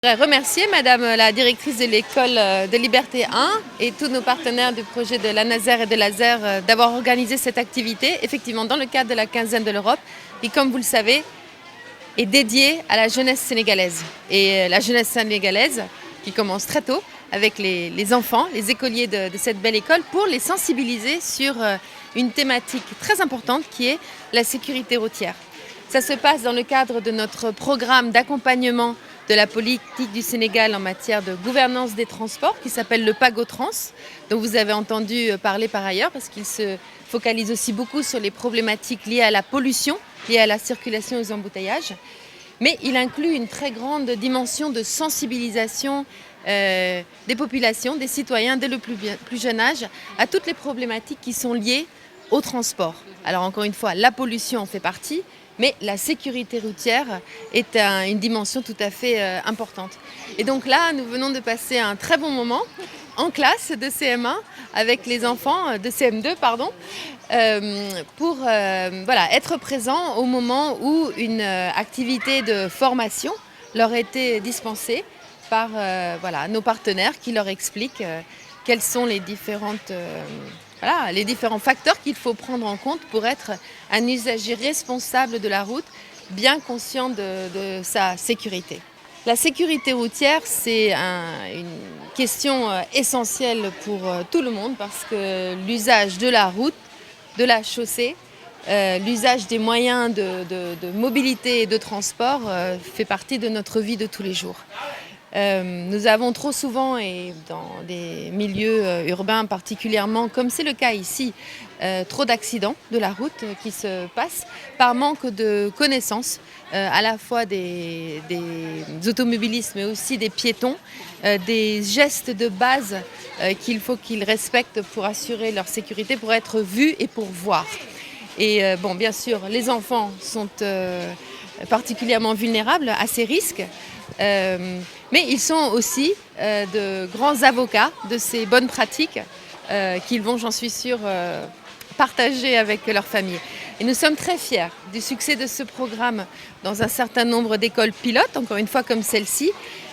Je voudrais remercier Madame la directrice de l'école de Liberté 1 et tous nos partenaires du projet de la Nazaire et de l'Azer d'avoir organisé cette activité, effectivement dans le cadre de la quinzaine de l'Europe, qui, comme vous le savez, est dédiée à la jeunesse sénégalaise. Et la jeunesse sénégalaise qui commence très tôt avec les enfants, les écoliers de cette belle école, pour les sensibiliser sur une thématique très importante qui est la sécurité routière. Ça se passe dans le cadre de notre programme d'accompagnement de la politique du Sénégal en matière de gouvernance des transports qui s'appelle le PAGOTRANS, dont vous avez entendu parler par ailleurs parce qu'il se focalise aussi beaucoup sur les problématiques liées à la pollution, liées à la circulation et aux embouteillages. Mais il inclut une très grande dimension de sensibilisation des populations, des citoyens dès le plus jeune âge à toutes les problématiques qui sont liées au transport. Alors encore une fois, la pollution en fait partie, mais la sécurité routière est une dimension tout à fait importante. Et donc là, nous venons de passer un très bon moment en classe de CM1 avec les enfants de CM2, pour être présents au moment où une activité de formation leur était dispensée par nos partenaires qui leur expliquent quels sont les différents facteurs qu'il faut prendre en compte pour être un usager responsable de la route, bien conscient de sa sécurité. La sécurité routière, c'est une question essentielle pour tout le monde parce que l'usage de la route, de la chaussée, l'usage des moyens de mobilité et de transport fait partie de notre vie de tous les jours. Nous avons trop souvent, et dans des milieux urbains particulièrement, comme c'est le cas ici, trop d'accidents de la route qui se passent par manque de connaissances, à la fois des automobilistes mais aussi des piétons, des gestes de base qu'il faut qu'ils respectent pour assurer leur sécurité, pour être vus et pour voir. Et bien sûr, les enfants sont particulièrement vulnérables à ces risques. Mais ils sont aussi de grands avocats de ces bonnes pratiques qu'ils vont, j'en suis sûre, partager avec leur famille. Et nous sommes très fiers du succès de ce programme dans un certain nombre d'écoles pilotes, encore une fois comme celle-ci,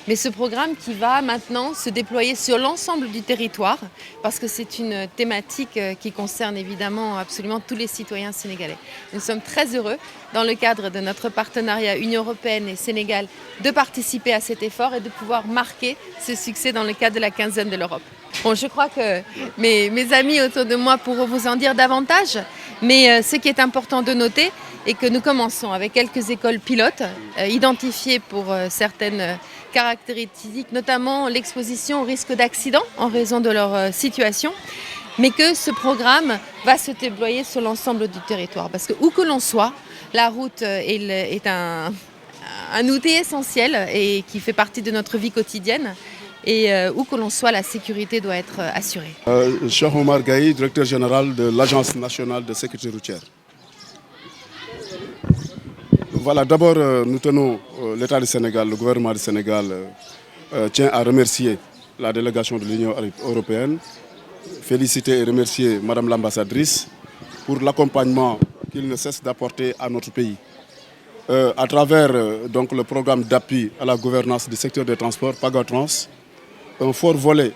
mais ce programme qui va maintenant se déployer sur l'ensemble du territoire parce que c'est une thématique qui concerne évidemment absolument tous les citoyens sénégalais. Nous sommes très heureux, dans le cadre de notre partenariat Union européenne et Sénégal, de participer à cet effort et de pouvoir marquer ce succès dans le cadre de la quinzaine de l'Europe. Bon, je crois que mes amis autour de moi pourront vous en dire davantage, mais ce qui est important de noter est que nous commençons avec quelques écoles pilotes identifiées pour certaines caractéristiques, notamment l'exposition au risque d'accident en raison de leur situation, mais que ce programme va se déployer sur l'ensemble du territoire. Parce que où que l'on soit, la route est un outil essentiel et qui fait partie de notre vie quotidienne. Et où que l'on soit, la sécurité doit être assurée. Cheikh Omar Gaye, directeur général de l'Agence nationale de sécurité routière. Voilà, d'abord, nous tenons, l'État du Sénégal, le gouvernement du Sénégal tient à remercier la délégation de l'Union européenne, féliciter et remercier Madame l'ambassadrice pour l'accompagnement qu'il ne cesse d'apporter à notre pays. À travers donc, le programme d'appui à la gouvernance du secteur des transports, PAGOTRANS, un fort volet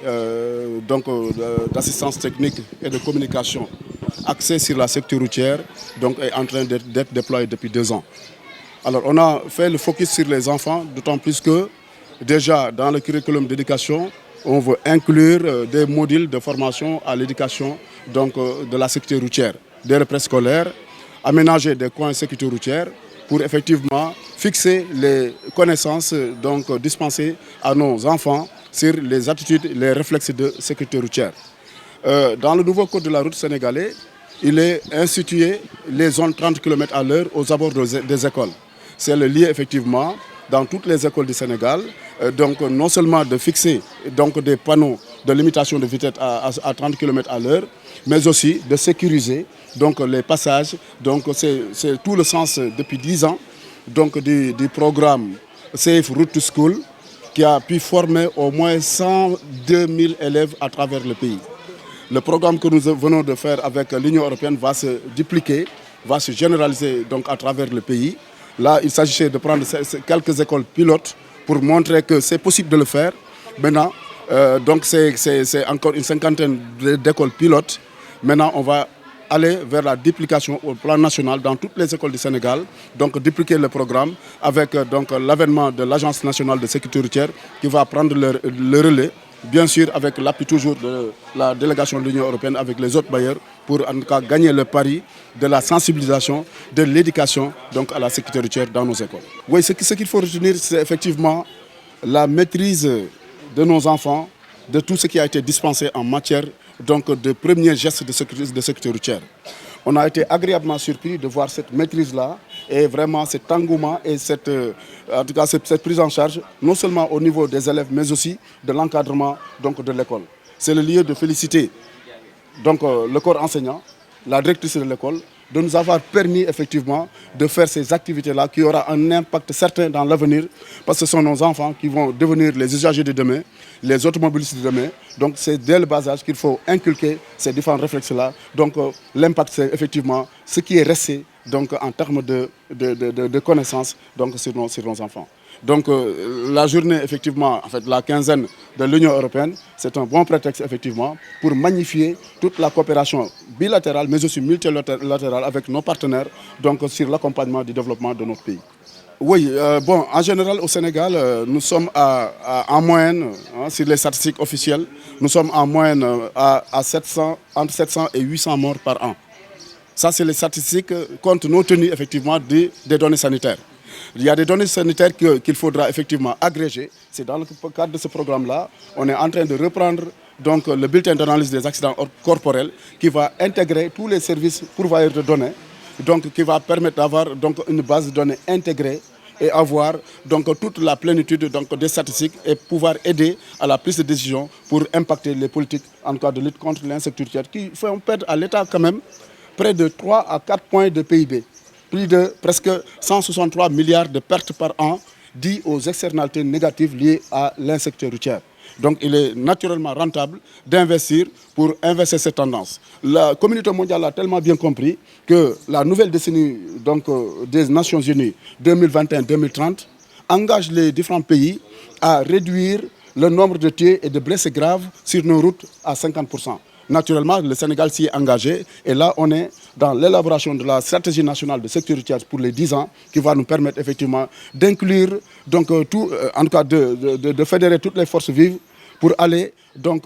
d'assistance technique et de communication axé sur la sécurité routière est en train d'être déployé depuis 2 ans. Alors on a fait le focus sur les enfants, d'autant plus que déjà dans le curriculum d'éducation, on veut inclure des modules de formation à l'éducation de la sécurité routière, des repères scolaires, aménager des coins de sécurité routière pour effectivement fixer les connaissances dispensées à nos enfants sur les attitudes, les réflexes de sécurité routière. Dans le nouveau code de la route sénégalais, il est institué les zones 30 km à l'heure aux abords des écoles. C'est le lieu effectivement dans toutes les écoles du Sénégal, non seulement de fixer des panneaux de limitation de vitesse à 30 km à l'heure, mais aussi de sécuriser les passages. C'est tout le sens depuis 10 ans du programme Safe Route to School qui a pu former au moins 102 000 élèves à travers le pays. Le programme que nous venons de faire avec l'Union européenne va se dupliquer, va se généraliser à travers le pays. Là, il s'agissait de prendre quelques écoles pilotes pour montrer que c'est possible de le faire. Maintenant, donc c'est encore une cinquantaine d'écoles pilotes. Maintenant, on va aller vers la duplication au plan national dans toutes les écoles du Sénégal, donc dupliquer le programme avec donc l'avènement de l'Agence nationale de sécurité routière qui va prendre le relais, bien sûr avec l'appui toujours de la délégation de l'Union européenne avec les autres bailleurs pour en tout cas gagner le pari de la sensibilisation, de l'éducation donc à la sécurité routière dans nos écoles. Oui, ce qu'il faut retenir, c'est effectivement la maîtrise de nos enfants, de tout ce qui a été dispensé en matière donc, de premiers gestes de sécurité routière. On a été agréablement surpris de voir cette maîtrise-là et vraiment cet engouement et en tout cas, cette prise en charge, non seulement au niveau des élèves, mais aussi de l'encadrement donc, de l'école. C'est le lieu de féliciter donc, le corps enseignant, la directrice de l'école, de nous avoir permis effectivement de faire ces activités-là qui aura un impact certain dans l'avenir parce que ce sont nos enfants qui vont devenir les usagers de demain, les automobilistes de demain. Donc c'est dès le bas âge qu'il faut inculquer ces différents réflexes-là. Donc l'impact c'est effectivement ce qui est resté donc, en termes de connaissances donc, sur nos enfants. Donc la journée, effectivement, en fait, la quinzaine de l'Union européenne, c'est un bon prétexte, effectivement, pour magnifier toute la coopération bilatérale, mais aussi multilatérale avec nos partenaires, donc sur l'accompagnement du développement de notre pays. Oui, en général, au Sénégal, nous sommes en moyenne, sur les statistiques officielles, nous sommes en moyenne entre 700 et 800 morts par an. Ça, c'est les statistiques compte non tenu, effectivement, des données sanitaires. Il y a des données sanitaires qu'il faudra effectivement agréger. C'est dans le cadre de ce programme-là, on est en train de reprendre donc, le bulletin d'analyse des accidents corporels qui va intégrer tous les services pourvoyeurs de données, donc, qui va permettre d'avoir donc, une base de données intégrée et avoir donc, toute la plénitude donc, des statistiques et pouvoir aider à la prise de décision pour impacter les politiques en cas de lutte contre l'insécurité qui font perdre à l'État quand même près de 3 à 4 points de PIB. Plus de presque 163 milliards de pertes par an dues aux externalités négatives liées à l'insécurité routière. Donc il est naturellement rentable d'investir pour inverser cette tendance. La communauté mondiale a tellement bien compris que la nouvelle décennie donc, des Nations Unies 2021-2030 engage les différents pays à réduire le nombre de tués et de blessés graves sur nos routes à 50%. Naturellement, le Sénégal s'y est engagé et là, on est dans l'élaboration de la stratégie nationale de sécurité routière pour les 10 ans qui va nous permettre effectivement d'inclure, donc, en tout cas de fédérer toutes les forces vives pour aller donc,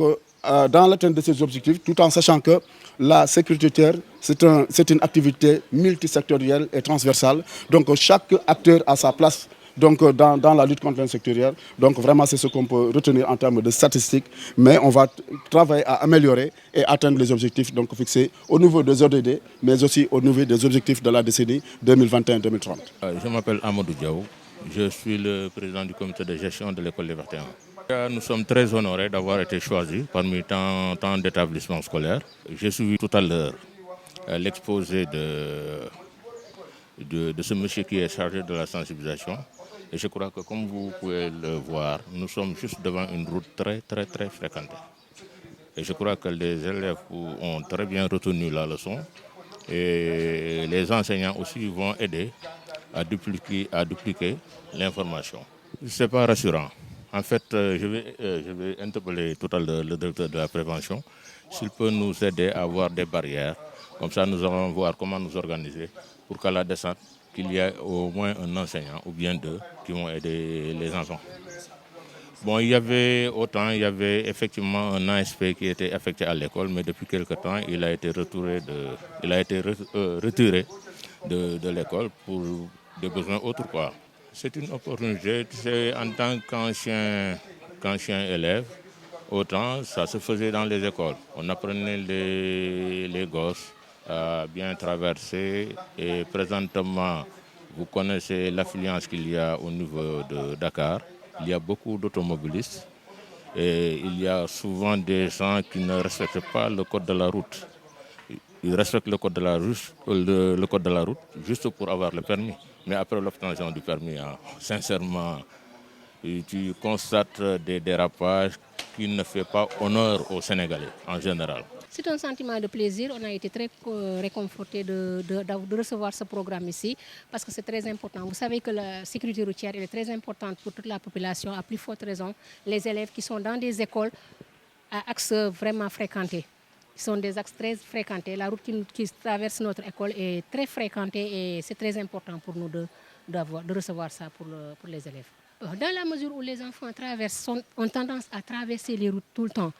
dans l'atteinte de ces objectifs tout en sachant que la sécurité routière, c'est une activité multisectorielle et transversale. Donc chaque acteur a sa place donc, dans la lutte contre l'insécurité. Donc vraiment, c'est ce qu'on peut retenir en termes de statistiques. Mais on va travailler à améliorer et atteindre les objectifs donc, fixés au niveau des ODD, mais aussi au niveau des objectifs de la décennie 2021-2030. Je m'appelle Amadou Diaw. Je suis le président du comité de gestion de l'école des 21. Nous sommes très honorés d'avoir été choisis parmi tant d'établissements scolaires. J'ai suivi tout à l'heure l'exposé de ce monsieur qui est chargé de la sensibilisation. Et je crois que comme vous pouvez le voir, nous sommes juste devant une route très fréquentée. Et je crois que les élèves ont très bien retenu la leçon. Et les enseignants aussi vont aider à dupliquer l'information. Ce n'est pas rassurant. En fait, je vais interpeller tout à l'heure le directeur de la prévention s'il peut nous aider à avoir des barrières. Comme ça, nous allons voir comment nous organiser pour qu'à la descente, qu'il y ait au moins un enseignant ou bien deux qui vont aider les enfants. Bon, il y avait effectivement un ASP qui était affecté à l'école, mais depuis quelque temps, il a été retiré de l'école pour des besoins autres, quoi. C'est une opportunité, en tant qu'ancien élève, autant ça se faisait dans les écoles. On apprenait les gosses à bien traverser et présentement, vous connaissez l'affluence qu'il y a au niveau de Dakar. Il y a beaucoup d'automobilistes et il y a souvent des gens qui ne respectent pas le code de la route. Ils respectent le code de la route juste pour avoir le permis. Mais après l'obtention du permis, sincèrement, tu constates des dérapages qui ne font pas honneur aux Sénégalais en général. C'est un sentiment de plaisir. On a été très réconfortés de recevoir ce programme ici parce que c'est très important. Vous savez que la sécurité routière est très importante pour toute la population, à plus forte raison. Les élèves qui sont dans des écoles à axes vraiment fréquentés. Ce sont des axes très fréquentés. La route qui traverse notre école est très fréquentée et c'est très important pour nous de recevoir ça pour les élèves. Dans la mesure où les enfants ont tendance à traverser les routes tout le temps,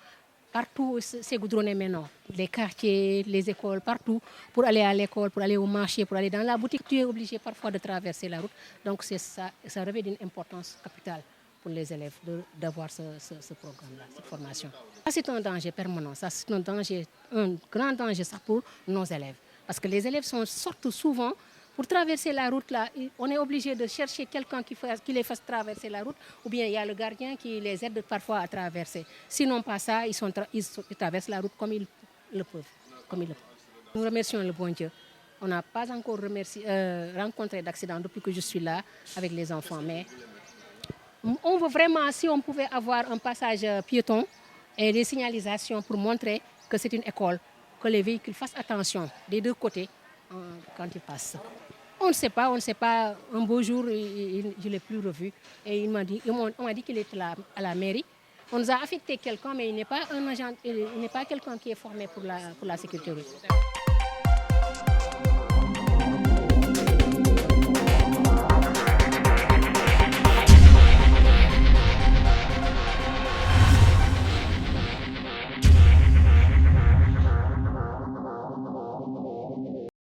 partout c'est goudronné maintenant, les quartiers, les écoles, partout, pour aller à l'école, pour aller au marché, pour aller dans la boutique, tu es obligé parfois de traverser la route. Donc ça revêt d'une importance capitale pour les élèves d'avoir ce programme-là, cette formation. Ça, c'est un danger permanent, ça c'est un grand danger ça, pour nos élèves. Parce que les élèves sortent souvent. Pour traverser la route, là, on est obligé de chercher quelqu'un qui les fasse traverser la route, ou bien il y a le gardien qui les aide parfois à traverser. Sinon pas ça, ils traversent la route comme ils le peuvent. Nous remercions le bon Dieu. On n'a pas encore rencontré d'accident depuis que je suis là avec les enfants. Mais on veut vraiment, si on pouvait avoir un passage piéton et des signalisations pour montrer que c'est une école, que les véhicules fassent attention des deux côtés quand ils passent. On ne sait pas. Un beau jour, je ne l'ai plus revu. Et on m'a dit qu'il était à la mairie. On nous a affecté quelqu'un, mais il n'est pas un agent, il n'est pas quelqu'un qui est formé pour la sécurité routière.